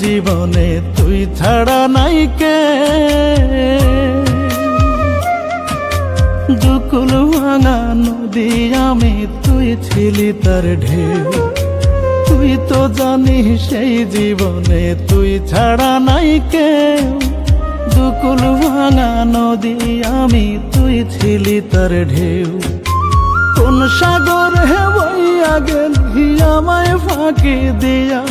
জীবনে তুই ছাড়া নাই কে। দুকুল ভাঙা নদী আমি, তুই ছিলি তার ঢেউ। তুই তো জানিস সেই জীবনে তুই ছাড়া নাই কেউ। দুকুল ভাঙা নদী আমি, তুই ছিলি তার ঢেউ। কোন সাগর হে বইয়া গেলি আমায় ফাঁকি দিয়া,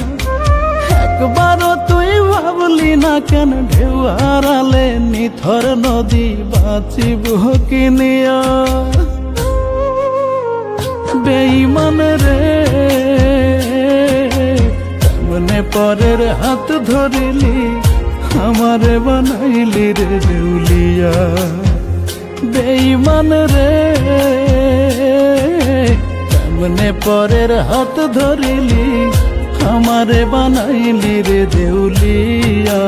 একবারও তুই ভাবলি না কেন ঢেউ হারালে নিথর নদী বাঁচিব কি নিয়া। বেঈমান রে, কেমনে পরের হাত ধরিলি আমারে বানাইলি রে দেউলিয়া। বেঈমান রে, কেমনে পরের হাত ধরিলি আমারে বানাইলি রে দেউলিয়া।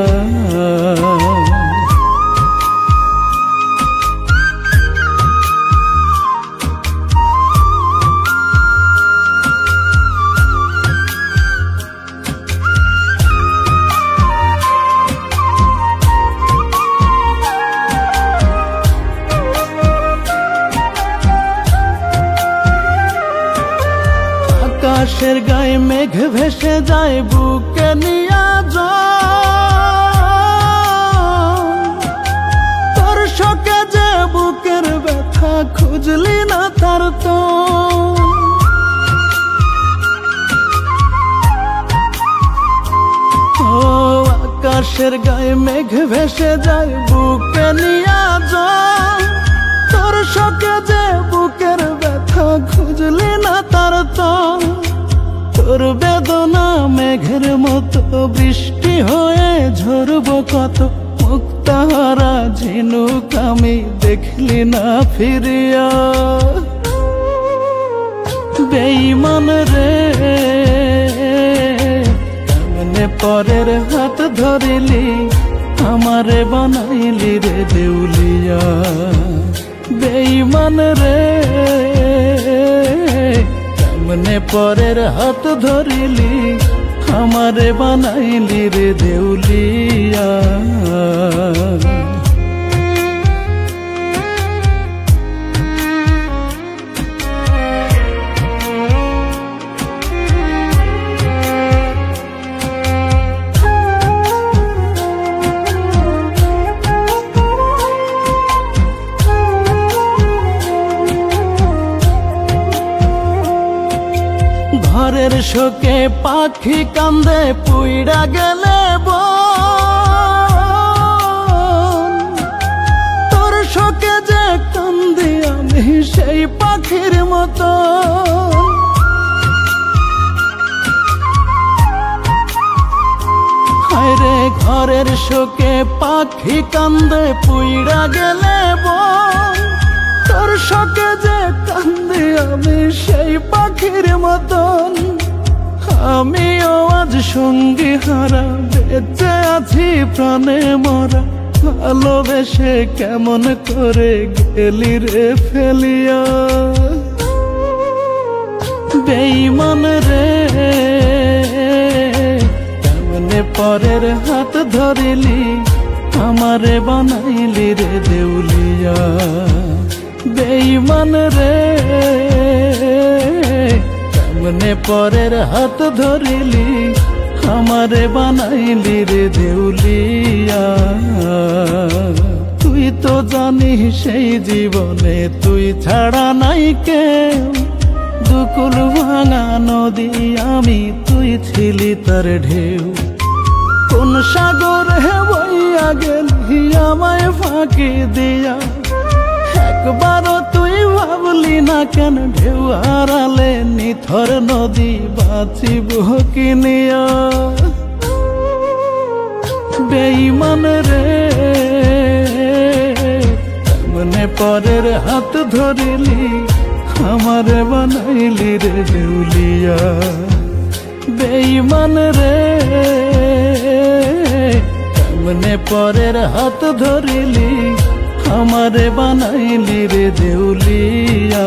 আকাশের গায়ে মেঘ ভেসে যায় বুকে নিয়া যায়, তোর শোকে যে বুকের ব্যথা খুঁজলি না তার তো। ও আকাশের গায়ে মেঘ ভেসে যায় বুকে নিয়া যায়, তোর শোকে যে বুকের ব্যথা খুঁজলি না তার তো। তোর বেদনা মেঘের মতো বৃষ্টি হয়ে ঝরব কত, মুক্তাহারা ঝিনুক আমি দেখলি না ফিরিয়া। বেঈমান রে, কেমনে পরের হাত ধরিলি আমারে বানাইলি রে দেউলিয়া। বেঈমান রে, কেমনে পরের হাত ধরিলি আমারে বানাইলি রে দেউলিয়া। ঘরের শোকে পাখি কান্দে পুইড়া গেলে বন, তোর শোকে যে কান্দি আমি সেই পাখির মতো। হায়রে ঘরের শোকে পাখি কান্দে পুইড়া গেলে বন, তোর শোকে যে কান্দি আমি সেই পাখির মতন। আমিও আজ সঙ্গী হারা বেঁচে আছি প্রাণে মরা, ভালোবেসে কেমন করে গেলি রে ফেলিয়া। বেঈমান রে, কেমনে পরের হাত ধরিলি আমারে বানাইলি রে দেউলিয়া। বেঈমান রে, কেমনে পরের হাত ধরিলি আমারে বানাইলি রে দেউলিয়া। তুই তো জানিস সেই জীবনে তুই ছাড়া নাই কেউ। দুকুল ভাঙা নদী আমি, তুই ছিলি তার ঢেউ। কোন সাগর হে বইয়া গেলি আমায় ফাঁকি দিয়া, একবারও তুই ভাবলি না কেন ঢেউ হারালে নিথর নদী বাঁচিব কি নিয়া। বেঈমান রে, কেমনে পরের হাত ধরিলি আমারে বানাইলি রে দেউলিয়া। বেঈমান রে, কেমনে পরের হাত ধরিলি আমারে বানাইলি রে দেউলিয়া।